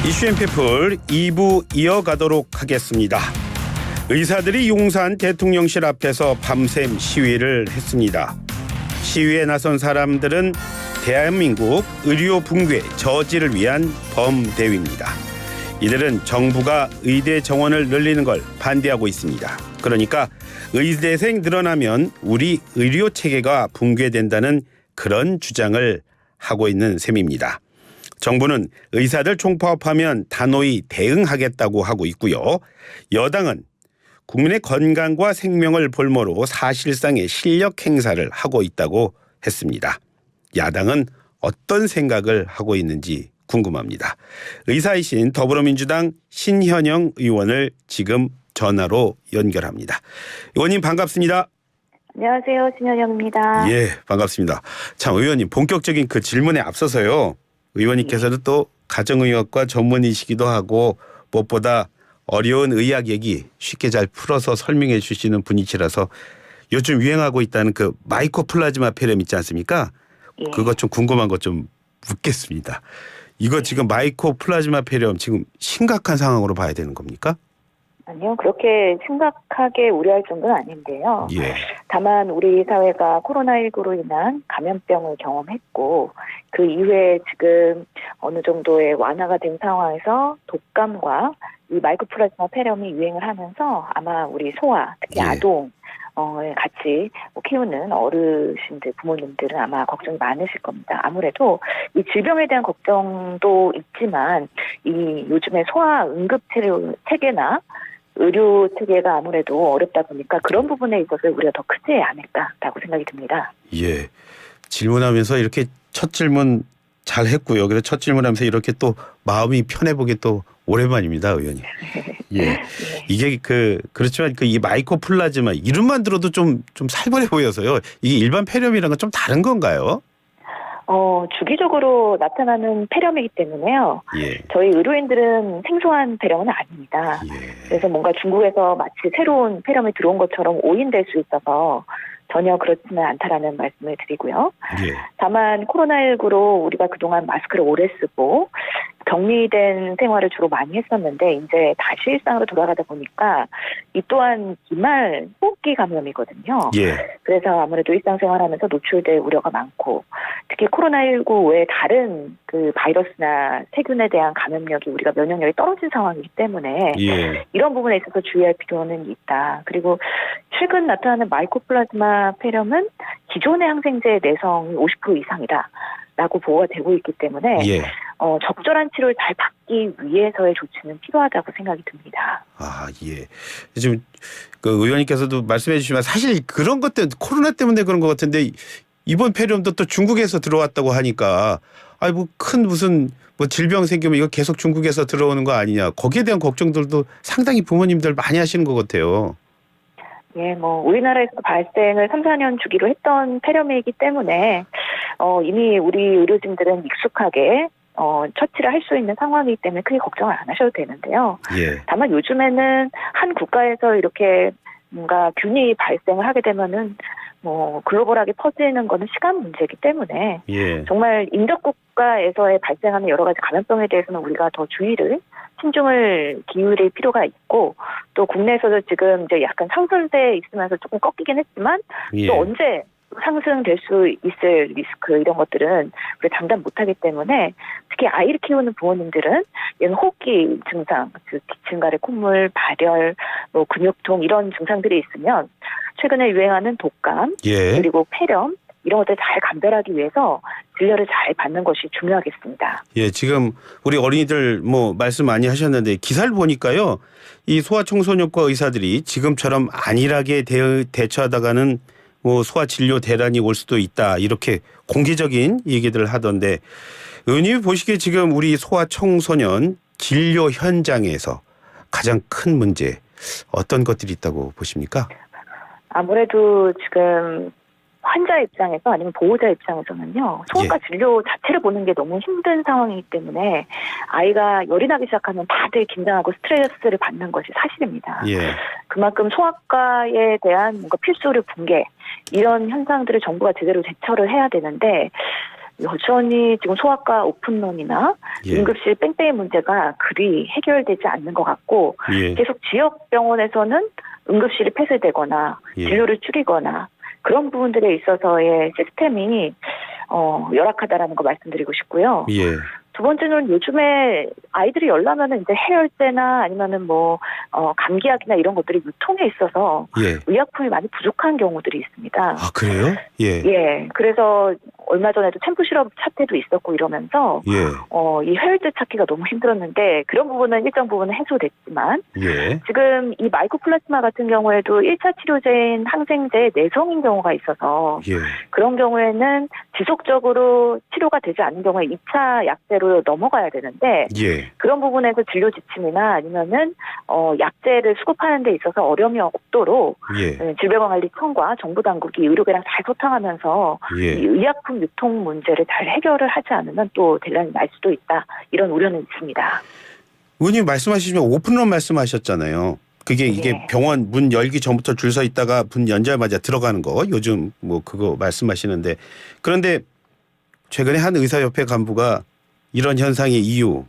이슈앤피플 2부 이어가도록 하겠습니다. 의사들이 용산 대통령실 앞에서 밤샘 시위를 했습니다. 시위에 나선 사람들은 대한민국 의료 붕괴 저지를 위한 범대위입니다. 이들은 정부가 의대 정원을 늘리는 걸 반대하고 있습니다. 그러니까 의대생 늘어나면 우리 의료 체계가 붕괴된다는 그런 주장을 하고 있는 셈입니다. 정부는 의사들 총파업하면 단호히 대응하겠다고 하고 있고요. 여당은 국민의 건강과 생명을 볼모로 사실상의 실력 행사를 하고 있다고 했습니다. 야당은 어떤 생각을 하고 있는지 궁금합니다. 의사이신 더불어민주당 신현영 의원을 지금 전화로 연결합니다. 의원님 반갑습니다. 안녕하세요. 신현영입니다. 예, 반갑습니다. 참 의원님 본격적인 그 질문에 앞서서요. 의원님께서는 또 가정의학과 전문의시기도 하고 무엇보다 어려운 의학 얘기 쉽게 잘 풀어서 설명해 주시는 분이시라서 요즘 유행하고 있다는 그 마이코플라즈마 폐렴 있지 않습니까? 예. 그거 좀 궁금한 것 좀 묻겠습니다. 이거 지금 마이코플라즈마 폐렴 지금 심각한 상황으로 봐야 되는 겁니까? 아니요. 그렇게 심각하게 우려할 정도는 아닌데요. 예. 다만 우리 사회가 코로나19로 인한 감염병을 경험했고 그 이후에 지금 어느 정도의 완화가 된 상황에서 독감과 이 마이코플라즈마 폐렴이 유행을 하면서 아마 우리 소아, 특히 예. 아동 같이 키우는 어르신들, 부모님들은 아마 걱정이 많으실 겁니다. 아무래도 이 질병에 대한 걱정도 있지만 이 요즘에 소아 응급 체계나 의료 체계가 아무래도 어렵다 보니까 그런 부분에 있어서 우리가 더 크지 않을까라고 생각이 듭니다. 예. 질문하면서 이렇게 첫 질문 잘 했고요. 그래서 첫 질문하면서 이렇게 또 마음이 편해보기 또 오랜만입니다, 의원님. 예. 이게 그렇지만 이 마이코플라즈마 이름만 들어도 좀 살벌해 보여서요. 이게 일반 폐렴이랑 건 좀 다른 건가요? 주기적으로 나타나는 폐렴이기 때문에요. 예. 저희 의료인들은 생소한 폐렴은 아닙니다. 예. 그래서 뭔가 중국에서 마치 새로운 폐렴이 들어온 것처럼 오인될 수 있어서 전혀 그렇지는 않다라는 말씀을 드리고요. 예. 다만 코로나19로 우리가 그동안 마스크를 오래 쓰고 격리된 생활을 주로 많이 했었는데 이제 다시 일상으로 돌아가다 보니까 이 또한 기말 호흡기 감염이거든요. 예. 그래서 아무래도 일상생활하면서 노출될 우려가 많고 특히 코로나19 외에 다른 그 바이러스나 세균에 대한 감염력이 우리가 면역력이 떨어진 상황이기 때문에 예. 이런 부분에 있어서 주의할 필요는 있다. 그리고 최근 나타나는 마이코플라즈마 폐렴은 기존의 항생제의 내성이 50% 이상이다라고 보고가 되고 있기 때문에 예. 적절한 치료를 잘 받기 위해서의 조치는 필요하다고 생각이 듭니다. 아, 예. 지금 그 의원님께서도 말씀해 주시면 사실 그런 것 때문에 코로나 때문에 그런 것 같은데 이번 폐렴도 또 중국에서 들어왔다고 하니까 큰 무슨 질병 생기면 이거 계속 중국에서 들어오는 거 아니냐. 거기에 대한 걱정들도 상당히 부모님들 많이 하시는 것 같아요. 예, 우리나라에서 발생을 3, 4년 주기로 했던 폐렴이기 때문에 이미 우리 의료진들은 익숙하게 처치를 할 수 있는 상황이기 때문에 크게 걱정을 안 하셔도 되는데요. 예. 다만 요즘에는 한 국가에서 이렇게 뭔가 균이 발생을 하게 되면은 글로벌하게 퍼지는 거는 시간 문제이기 때문에 예. 정말 인접 국가에서의 발생하는 여러 가지 감염병에 대해서는 우리가 더 신중을 기울일 필요가 있고 또 국내에서도 지금 이제 약간 상승세에 있으면서 조금 꺾이긴 했지만 예. 또 언제 상승될 수 있을 리스크 이런 것들은 우리 장담 못하기 때문에 특히 아이를 키우는 부모님들은 이런 호흡기 증상, 즉 기침가래 콧물, 발열, 근육통 이런 증상들이 있으면 최근에 유행하는 독감 예. 그리고 폐렴 이런 것들 잘 감별하기 위해서 진료를 잘 받는 것이 중요하겠습니다. 예, 지금 우리 어린이들 말씀 많이 하셨는데 기사를 보니까요. 이 소아청소년과 의사들이 지금처럼 안일하게 대처하다가는 소아 진료 대란이 올 수도 있다. 이렇게 공개적인 얘기들을 하던데 의원님이 보시기에 지금 우리 소아청소년 진료 현장에서 가장 큰 문제 어떤 것들이 있다고 보십니까? 아무래도 지금 환자 입장에서 아니면 보호자 입장에서는요. 소아과 진료 자체를 보는 게 너무 힘든 상황이기 때문에 아이가 열이 나기 시작하면 다들 긴장하고 스트레스를 받는 것이 사실입니다. 예. 그만큼 소아과에 대한 뭔가 필수 의료 붕괴 이런 현상들을 정부가 제대로 대처를 해야 되는데 여전히 지금 소아과 오픈런이나 예. 응급실 뺑뺑이 문제가 그리 해결되지 않는 것 같고 예. 계속 지역 병원에서는 응급실이 폐쇄되거나 예. 진료를 줄이거나 그런 부분들에 있어서의 시스템이 열악하다라는 거 말씀드리고 싶고요. 예. 두 번째는 요즘에 아이들이 열나면은 이제 해열제나 아니면은 감기약이나 이런 것들이 유통에 있어서 예. 의약품이 많이 부족한 경우들이 있습니다. 아, 그래요? 예. 예, 그래서 얼마 전에도 챔프 시럽 사태도 있었고 이러면서 예. 이 해열제 찾기가 너무 힘들었는데 그런 부분은 일정 부분은 해소됐지만 예. 지금 이 마이코플라즈마 같은 경우에도 1차 치료제인 항생제 내성인 경우가 있어서 예. 그런 경우에는 지속적으로 치료가 되지 않는 경우에 2차 약제로 넘어가야 되는데 예. 그런 부분에서 진료 지침이나 아니면은 약제를 수급하는 데 있어서 어려움이 없도록 예. 질병관리청과 정부 당국이 의료계랑 잘 소통하면서 이 예. 의약품 유통 문제를 잘 해결을 하지 않으면 또 대란이 날 수도 있다. 이런 우려는 있습니다. 의원님 말씀하시면 오픈런 말씀하셨잖아요. 이게 예. 병원 문 열기 전부터 줄 서 있다가 문 연자마자 들어가는 거 요즘 그거 말씀하시는데 그런데 최근에 한 의사협회 간부가 이런 현상의 이유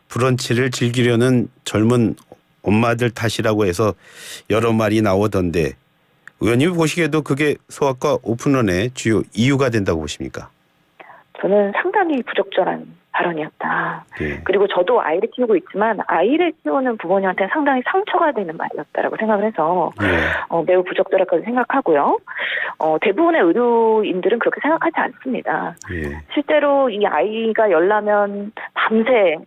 브런치를 즐기려는 젊은 엄마들 탓이라고 해서 여러 말이 나오던데 의원님 보시기에도 그게 소아과 오픈런의 주요 이유가 된다고 보십니까? 저는 상당히 부적절한 발언이었다. 예. 그리고 저도 아이를 키우고 있지만 아이를 키우는 부모님한테는 상당히 상처가 되는 말이었다라고 생각을 해서 예. 매우 부적절하다고 생각하고요. 대부분의 의료인들은 그렇게 생각하지 않습니다. 예. 실제로 이 아이가 열나면 밤새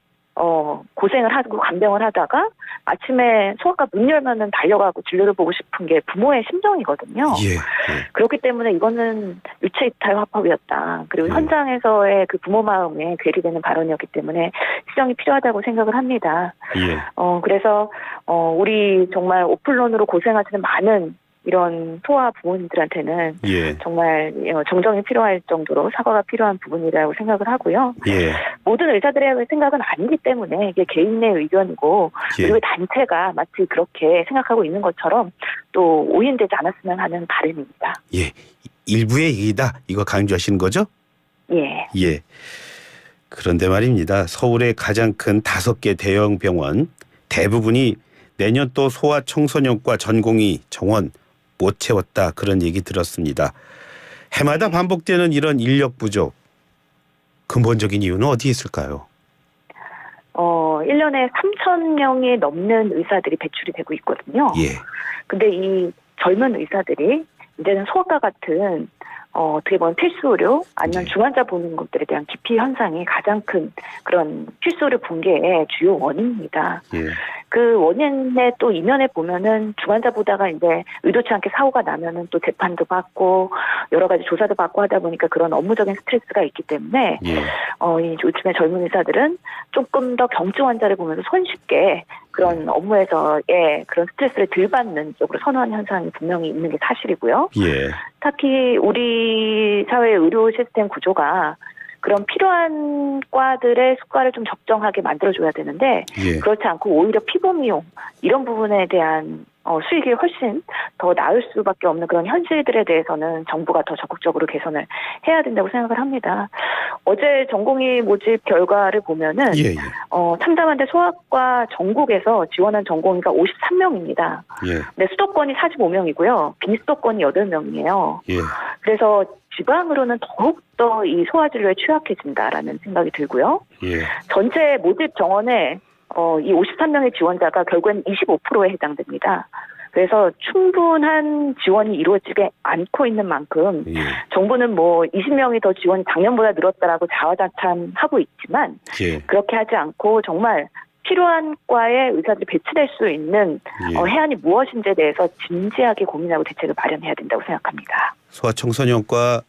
고생을 하고 간병을 하다가 아침에 소아과 문 열면은 달려가고 진료를 보고 싶은 게 부모의 심정이거든요. 예. 예. 그렇기 때문에 이거는 유체 이탈 화법이었다. 그리고 예. 현장에서의 그 부모 마음에 괴리되는 발언이었기 때문에 시정이 필요하다고 생각을 합니다. 예. 그래서 우리 정말 오픈런으로 고생하시는 많은 이런 소아 부모님들한테는 예. 정말 정정이 필요할 정도로 사과가 필요한 부분이라고 생각을 하고요. 예. 모든 의사들의 생각은 아니기 때문에 이게 개인의 의견이고 예. 그리고 단체가 마치 그렇게 생각하고 있는 것처럼 또 오인되지 않았으면 하는 바람입니다. 예. 일부의 얘기다 이거 강조하시는 거죠? 예. 예. 그런데 말입니다. 서울의 가장 큰 5개 대형 병원 대부분이 내년 또 소아청소년과 전공의 정원 못 채웠다 그런 얘기 들었습니다. 해마다 반복되는 이런 인력 부족 근본적인 이유는 어디에 있을까요? 1년에 3,000명이 넘는 의사들이 배출이 되고 있거든요. 예. 근데 이 젊은 의사들이 이제는 소아과 같은 어떻게 보면 필수 의료 아니면 네. 중환자 보는 것들에 대한 기피 현상이 가장 큰 그런 필수 의료 붕괴의 주요 원인입니다. 예. 그 원인의 또 이면에 보면은 중환자 보다가 이제 의도치 않게 사고가 나면은 또 재판도 받고 여러 가지 조사도 받고 하다 보니까 그런 업무적인 스트레스가 있기 때문에 예. 이 요즘에 젊은 의사들은 조금 더 경증 환자를 보면서 손쉽게 그런 업무에서의 그런 스트레스를 덜 받는 쪽으로 선호하는 현상이 분명히 있는 게 사실이고요. 예. 특히 우리 사회의 의료 시스템 구조가 그런 필요한 과들의 수가를 좀 적정하게 만들어줘야 되는데 예. 그렇지 않고 오히려 피보미용 이런 부분에 대한 수익이 훨씬 더 나을 수밖에 없는 그런 현실들에 대해서는 정부가 더 적극적으로 개선을 해야 된다고 생각을 합니다. 어제 전공의 모집 결과를 보면은 예. 예. 참담한데 소아과 전국에서 지원한 전공의가 53명입니다. 예. 근데 수도권이 45명이고요. 비수도권이 8명이에요. 예. 그래서 지방으로는 더욱더 이 소아진료에 취약해진다라는 생각이 들고요. 예. 전체 모집 정원에 이 53명의 지원자가 결국엔 25%에 해당됩니다. 그래서 충분한 지원이 이루어지지 않고 있는 만큼 예. 정부는 20명이 더 지원이 작년보다 늘었다라고 자화자찬하고 있지만 예. 그렇게 하지 않고 정말 필요한 과에 의사들이 배치될 수 있는 예. 해안이 무엇인지에 대해서 진지하게 고민하고 대책을 마련해야 된다고 생각합니다. 소아청소년과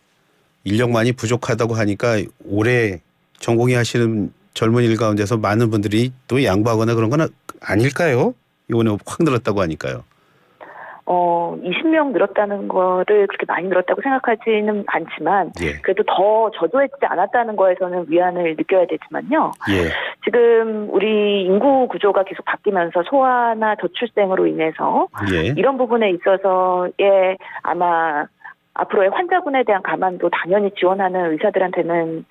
인력만이 부족하다고 하니까 올해 전공의 하시는 젊은이들 가운데서 많은 분들이 또 양보하거나 그런 건 아닐까요? 이번에 확 늘었다고 하니까요. 20명 늘었다는 거를 그렇게 많이 늘었다고 생각하지는 않지만 예. 그래도 더 저조해지지 않았다는 거에서는 위안을 느껴야 되지만요. 예. 지금 우리 인구 구조가 계속 바뀌면서 소아나 저출생으로 인해서 예. 이런 부분에 있어서의 아마 앞으로의 환자분에 대한 감안도 당연히 지원하는 의사들한테는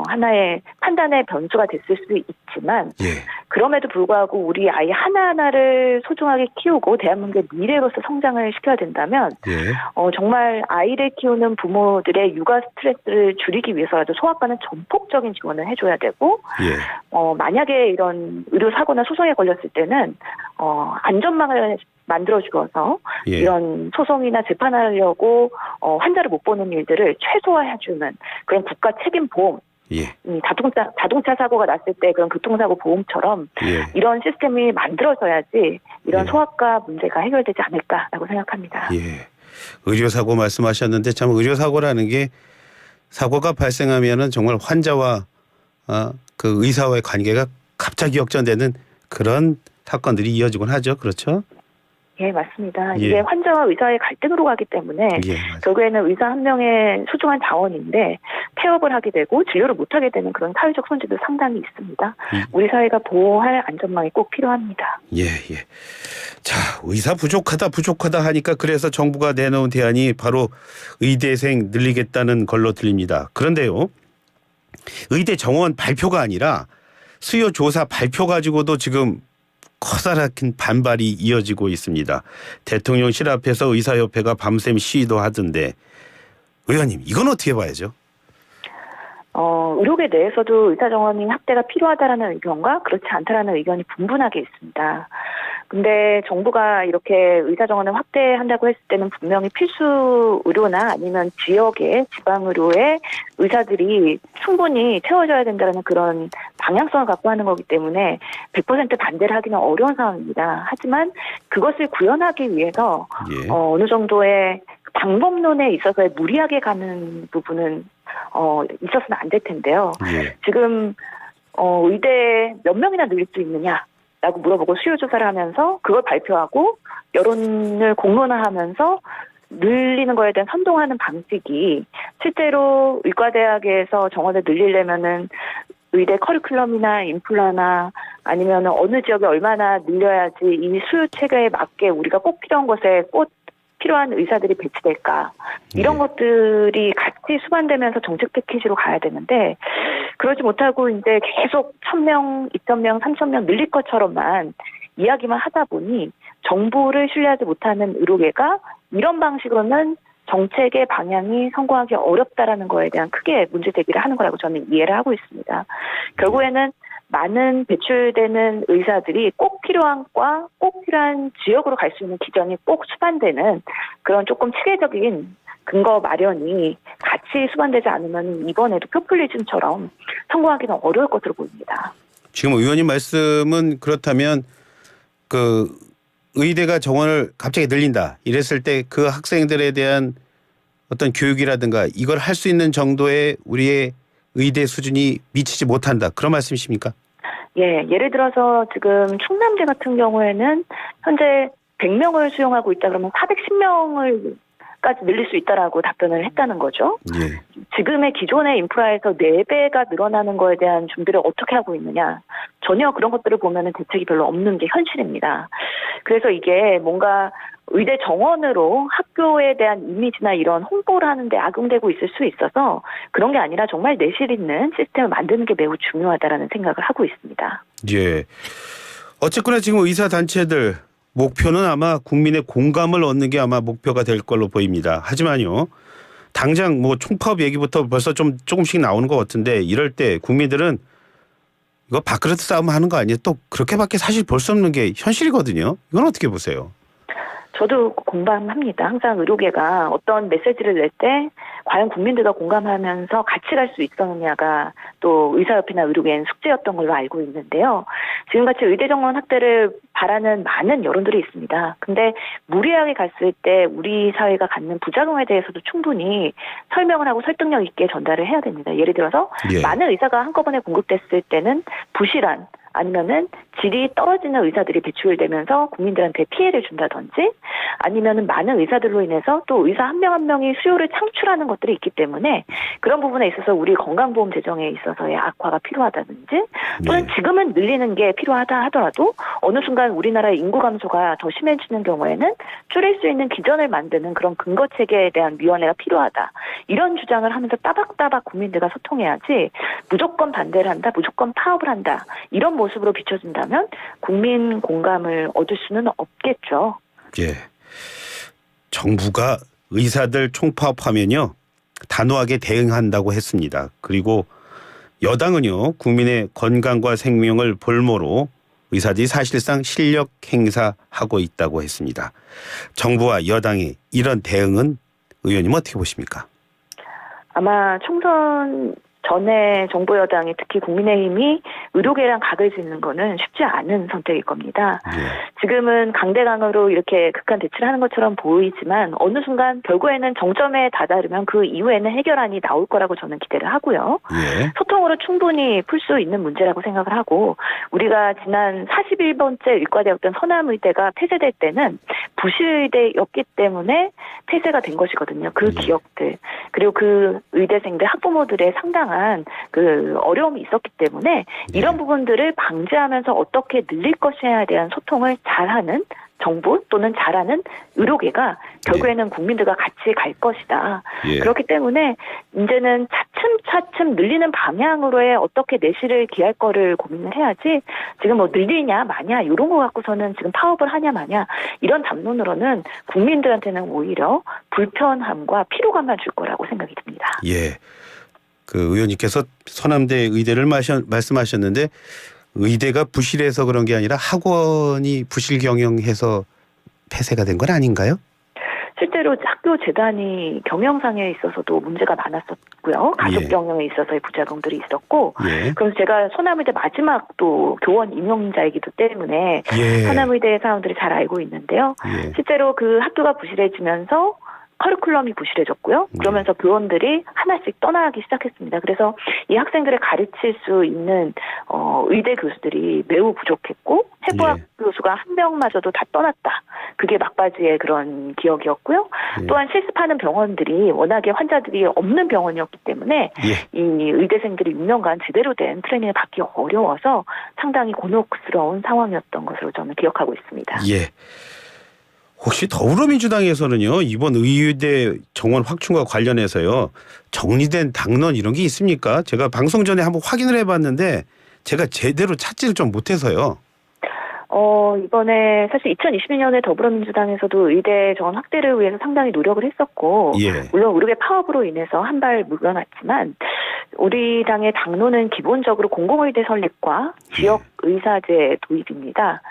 하나의 판단의 변수가 됐을 수 있지만 예. 그럼에도 불구하고 우리 아이 하나하나를 소중하게 키우고 대한민국의 미래로서 성장을 시켜야 된다면 예. 정말 아이를 키우는 부모들의 육아 스트레스를 줄이기 위해서라도 소아과는 전폭적인 지원을 해줘야 되고 예. 만약에 이런 의료 사고나 소송에 걸렸을 때는 안전망을 만들어 주어서 예. 이런 소송이나 재판하려고 환자를 못 보는 일들을 최소화해주는 그런 국가 책임 보험, 예. 자동차 사고가 났을 때 그런 교통사고 보험처럼 예. 이런 시스템이 만들어져야지 이런 예. 소아과 문제가 해결되지 않을까라고 생각합니다. 예. 의료사고 말씀하셨는데 참 의료사고라는 게 사고가 발생하면은 정말 환자와 그 의사와의 관계가 갑자기 역전되는 그런 사건들이 이어지곤 하죠. 그렇죠? 예, 맞습니다. 예. 이게 환자와 의사의 갈등으로 가기 때문에 예. 맞아요. 결국에는 의사 한 명의 소중한 자원인데 폐업을 하게 되고 진료를 못하게 되는 그런 사회적 손실도 상당히 있습니다. 우리 사회가 보호할 안전망이 꼭 필요합니다. 예. 예. 자, 의사 부족하다 하니까 그래서 정부가 내놓은 대안이 바로 의대생 늘리겠다는 걸로 들립니다. 그런데요. 의대 정원 발표가 아니라 수요 조사 발표 가지고도 지금 커다란 반발이 이어지고 있습니다. 대통령실 앞에서 의사협회가 밤샘 시위도 하던데 의원님 이건 어떻게 봐야죠? 의료계 내에서도 의사 정원이 확대가 필요하다라는 의견과 그렇지 않다라는 의견이 분분하게 있습니다. 근데 정부가 이렇게 의사 정원을 확대한다고 했을 때는 분명히 필수 의료나 아니면 지역의 지방 의료의 의사들이 충분히 채워져야 된다는 그런 방향성을 갖고 하는 거기 때문에 100% 반대를 하기는 어려운 상황입니다. 하지만 그것을 구현하기 위해서 예. 어느 정도의 방법론에 있어서의 무리하게 가는 부분은 있었으면 안 될 텐데요. 예. 지금 의대 몇 명이나 늘릴 수 있느냐라고 물어보고 수요 조사를 하면서 그걸 발표하고 여론을 공론화하면서 늘리는 거에 대한 선동하는 방식이 실제로 의과대학에서 정원을 늘리려면은 의대 커리큘럼이나 인플라나 아니면 어느 지역에 얼마나 늘려야지 이 수요 체계에 맞게 우리가 꼭 필요한 곳에 꼭 필요한 의사들이 배치될까 이런 것들이 같이 수반되면서 정책 패키지로 가야 되는데 그러지 못하고 이제 계속 1,000명, 2,000명, 3,000명 늘릴 것처럼만 이야기만 하다 보니 정부를 신뢰하지 못하는 의료계가 이런 방식으로는 정책의 방향이 성공하기 어렵다라는 거에 대한 크게 문제 제기를 하는 거라고 저는 이해를 하고 있습니다. 결국에는 많은 배출되는 의사들이 꼭 필요한 과, 꼭 필요한 지역으로 갈 수 있는 기전이 꼭 수반되는 그런 조금 체계적인 근거 마련이 같이 수반되지 않으면 이번에도 포퓰리즘처럼 성공하기는 어려울 것으로 보입니다. 지금 의원님 말씀은 그렇다면 그 의대가 정원을 갑자기 늘린다 이랬을 때 그 학생들에 대한 어떤 교육이라든가 이걸 할 수 있는 정도의 우리의 의대 수준이 미치지 못한다 그런 말씀이십니까? 예, 예를 들어서 지금 충남대 같은 경우에는 현재 100명을 수용하고 있다 그러면 410명을까지 늘릴 수 있다라고 답변을 했다는 거죠. 예. 지금의 기존의 인프라에서 4배가 늘어나는 거에 대한 준비를 어떻게 하고 있느냐. 전혀 그런 것들을 보면은 대책이 별로 없는 게 현실입니다. 그래서 이게 뭔가 의대 정원으로 학교에 대한 이미지나 이런 홍보를 하는데 악용되고 있을 수 있어서 그런 게 아니라 정말 내실 있는 시스템을 만드는 게 매우 중요하다라는 생각을 하고 있습니다. 예. 어쨌거나 지금 의사 단체들 목표는 아마 국민의 공감을 얻는 게 아마 목표가 될 걸로 보입니다. 하지만요. 당장 뭐 총파업 얘기부터 벌써 조금씩 나오는 것 같은데 이럴 때 국민들은 이거 밥그릇 싸움 하는 거 아니에요? 또 그렇게밖에 사실 볼 수 없는 게 현실이거든요. 이건 어떻게 보세요? 저도 공감합니다. 항상 의료계가 어떤 메시지를 낼 때 과연 국민들과 공감하면서 같이 갈 수 있었느냐가 또 의사협회나 의료계는 숙제였던 걸로 알고 있는데요. 지금같이 의대 정원 확대를 바라는 많은 여론들이 있습니다. 근데 무리하게 갔을 때 우리 사회가 갖는 부작용에 대해서도 충분히 설명을 하고 설득력 있게 전달을 해야 됩니다. 예를 들어서 예. 많은 의사가 한꺼번에 공급됐을 때는 부실한 아니면은 질이 떨어지는 의사들이 배출되면서 국민들한테 피해를 준다든지 아니면은 많은 의사들로 인해서 또 의사 한 명 한 명이 수요를 창출하는 것들이 있기 때문에 그런 부분에 있어서 우리 건강보험 재정에 있어서의 악화가 필요하다든지 또는 지금은 늘리는 게 필요하다 하더라도 어느 순간 우리나라의 인구 감소가 더 심해지는 경우에는 줄일 수 있는 기전을 만드는 그런 근거 체계에 대한 위원회가 필요하다. 이런 주장을 하면서 따박따박 국민들과 소통해야지 무조건 반대를 한다, 무조건 파업을 한다. 이런 모습으로 비춰진다면 국민 공감을 얻을 수는 없겠죠. 예. 정부가 의사들 총파업하면요 단호하게 대응한다고 했습니다. 그리고 여당은요 국민의 건강과 생명을 볼모로 의사들이 사실상 실력 행사하고 있다고 했습니다. 정부와 여당의 이런 대응은 의원님 어떻게 보십니까? 아마 총선 전에 정부 여당이 특히 국민의힘이 의료계랑 각을 짓는 거는 쉽지 않은 선택일 겁니다. 지금은 강대강으로 이렇게 극한 대치를 하는 것처럼 보이지만 어느 순간 결국에는 정점에 다다르면 그 이후에는 해결안이 나올 거라고 저는 기대를 하고요. 소통으로 충분히 풀 수 있는 문제라고 생각을 하고 우리가 지난 41번째 의과대였던 서남의대가 폐쇄될 때는 부실의대였기 때문에 폐쇄가 된 것이거든요. 그 기억들 그리고 그 의대생들 학부모들의 상당한 그 어려움이 있었기 때문에 이런 부분들을 방지하면서 어떻게 늘릴 것이냐에 대한 소통을 잘하는 정부 또는 잘하는 의료계가 결국에는 국민들과 같이 갈 것이다. 그렇기 때문에 이제는 차츰차츰 늘리는 방향으로의 어떻게 내실을 기할 거를 고민을 해야지 지금 뭐 늘리냐 마냐 이런 거 갖고서는 지금 파업을 하냐 마냐 이런 담론으로는 국민들한테는 오히려 불편함과 피로감만 줄 거라고 생각이 듭니다. 예. 그 의원님께서 서남대 의대를 말씀하셨는데 의대가 부실해서 그런 게 아니라 학원이 부실 경영해서 폐쇄가 된 건 아닌가요? 실제로 학교 재단이 경영상에 있어서도 문제가 많았었고요. 가족 경영에 있어서의 부작용들이 있었고 그래서 제가 서남의대 마지막 또 교원 임용자이기도 때문에 서남의대 사람들이 잘 알고 있는데요. 실제로 그 학교가 부실해지면서 커리큘럼이 부실해졌고요. 그러면서 교원들이 하나씩 떠나기 시작했습니다. 그래서 이 학생들을 가르칠 수 있는 의대 교수들이 매우 부족했고 해부학 교수가 한 명마저도 다 떠났다. 그게 막바지의 그런 기억이었고요. 또한 실습하는 병원들이 워낙에 환자들이 없는 병원이었기 때문에 이 의대생들이 6년간 제대로 된 트레이닝을 받기 어려워서 상당히 곤혹스러운 상황이었던 것으로 저는 기억하고 있습니다. 예. 혹시 더불어민주당에서는요 이번 의대 정원 확충과 관련해서요 정리된 당론 이런 게 있습니까? 제가 방송 전에 한번 확인을 해봤는데 제가 제대로 찾지를 좀 못해서요. 이번에 사실 2020년에 더불어민주당에서도 의대 정원 확대를 위해서 상당히 노력을 했었고 물론 의료계 파업으로 인해서 한 발 물러났지만 우리 당의 당론은 기본적으로 공공의대 설립과 지역의사제 도입입니다.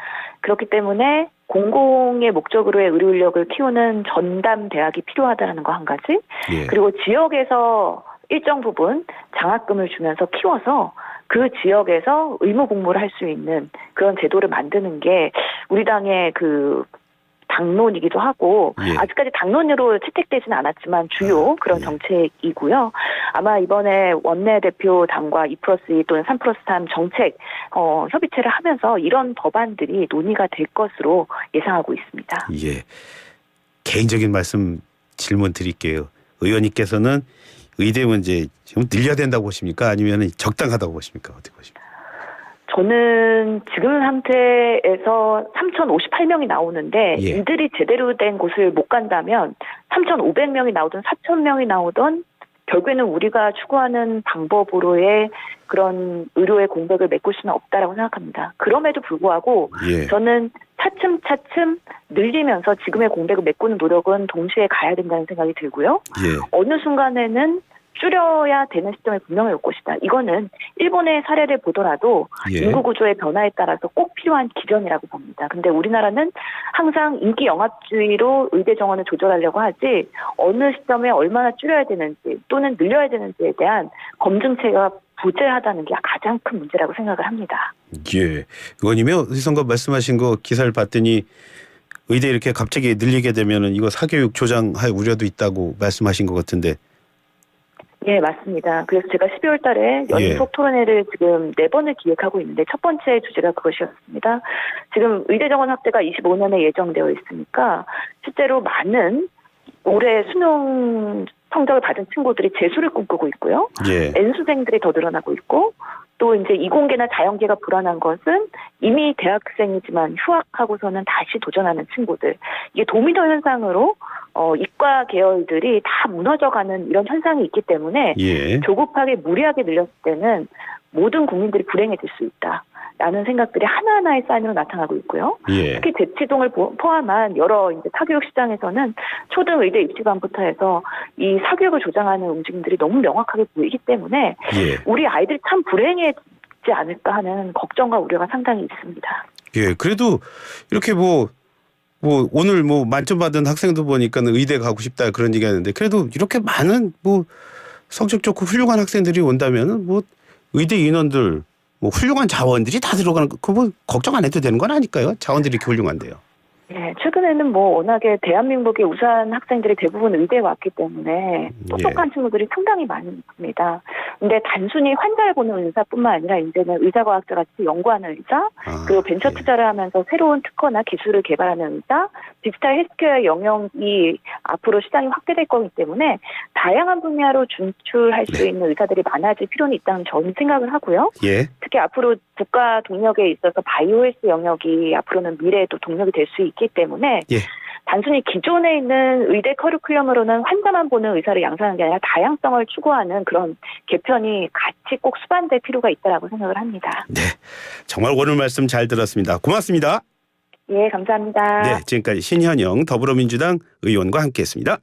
그렇기 때문에 공공의 목적으로의 의료 인력을 키우는 전담 대학이 필요하다는 거 한 가지 그리고 지역에서 일정 부분 장학금을 주면서 키워서 그 지역에서 의무 공부를 할 수 있는 그런 제도를 만드는 게 우리 당의 그 당론이기도 하고 아직까지 당론으로 채택되지는 않았지만 주요 그런 정책이고요. 아마 이번에 원내대표 당과 2+2 또는 3+3 정책 협의체를 하면서 이런 법안들이 논의가 될 것으로 예상하고 있습니다. 예. 개인적인 말씀 질문 드릴게요. 의원님께서는 의대 문제 좀 늘려야 된다고 보십니까? 아니면 적당하다고 보십니까? 어떻게 보십니까? 저는 지금 상태에서 3,058명이 나오는데 이들이 제대로 된 곳을 못 간다면 3,500명이 나오든 4,000명이 나오든 결국에는 우리가 추구하는 방법으로의 그런 의료의 공백을 메꿀 수는 없다라고 생각합니다. 그럼에도 불구하고 저는 차츰차츰 늘리면서 지금의 공백을 메꾸는 노력은 동시에 가야 된다는 생각이 들고요. 어느 순간에는 줄여야 되는 시점이 분명히 올 것이다. 이거는 일본의 사례를 보더라도 인구 구조의 변화에 따라서 꼭 필요한 기전이라고 봅니다. 근데 우리나라는 항상 인기 영합주의로 의대 정원을 조절하려고 하지 어느 시점에 얼마나 줄여야 되는지 또는 늘려야 되는지에 대한 검증체가 부재하다는 게 가장 큰 문제라고 생각을 합니다. 예. 의원님이 의성과 말씀하신 거 기사를 봤더니 의대 이렇게 갑자기 늘리게 되면은 이거 사교육 조장할 우려도 있다고 말씀하신 것 같은데. 예, 맞습니다. 그래서 제가 12월 달에 연속 토론회를 지금 4번을 기획하고 있는데 첫 번째 주제가 그것이었습니다. 지금 의대 정원 확대가 25년에 예정되어 있으니까 실제로 많은 올해 수능 성적을 받은 친구들이 재수를 꿈꾸고 있고요. 예. N수생들이 더 늘어나고 있고 또 이제 이공계나 자연계가 불안한 것은 이미 대학생이지만 휴학하고서는 다시 도전하는 친구들. 이게 도미노 현상으로 이과 계열들이 다 무너져가는 이런 현상이 있기 때문에 예. 조급하게 무리하게 늘렸을 때는 모든 국민들이 불행해질 수 있다. 라는 생각들이 하나하나의 사인으로 나타나고 있고요. 예. 특히 대치동을 포함한 여러 이제 사교육 시장에서는 초등 의대 입시반부터 해서 이 사교육을 조장하는 움직임들이 너무 명확하게 보이기 때문에 예. 우리 아이들이 참 불행해지지 않을까 하는 걱정과 우려가 상당히 있습니다. 예. 그래도 이렇게 뭐 오늘 뭐 만점 받은 학생도 보니까는 의대 가고 싶다 그런 얘기 하는데 그래도 이렇게 많은 뭐 성적 좋고 훌륭한 학생들이 온다면은 뭐 의대 인원들 뭐 훌륭한 자원들이 다 들어가는 거 뭐 걱정 안 해도 되는 건 아닐까요? 자원들이 이렇게 훌륭한데요. 네, 최근에는 뭐 워낙에 대한민국의 우수한 학생들이 대부분 의대에 왔기 때문에 똑똑한 친구들이 상당히 많이 있습니다. 근데 단순히 환자를 보는 의사뿐만 아니라 이제는 의사과학자 같이 연구하는 의사, 그리고 벤처 투자를 하면서 새로운 특허나 기술을 개발하는 의사, 디지털 헬스케어 영역이 앞으로 시장이 확대될 거기 때문에 다양한 분야로 진출할 수 있는 의사들이 많아질 필요는 있다는 저는 생각을 하고요. 예. 특히 앞으로 국가 동력에 있어서 바이오 헬스 영역이 앞으로는 미래에도 동력이 될 수 있기 때문에 예. 단순히 기존에 있는 의대 커리큘럼으로는 환자만 보는 의사를 양성하는 게 아니라 다양성을 추구하는 그런 개편이 같이 꼭 수반될 필요가 있다고 생각을 합니다. 네. 정말 오늘 말씀 잘 들었습니다. 고맙습니다. 예, 감사합니다. 네. 지금까지 신현영 더불어민주당 의원과 함께했습니다.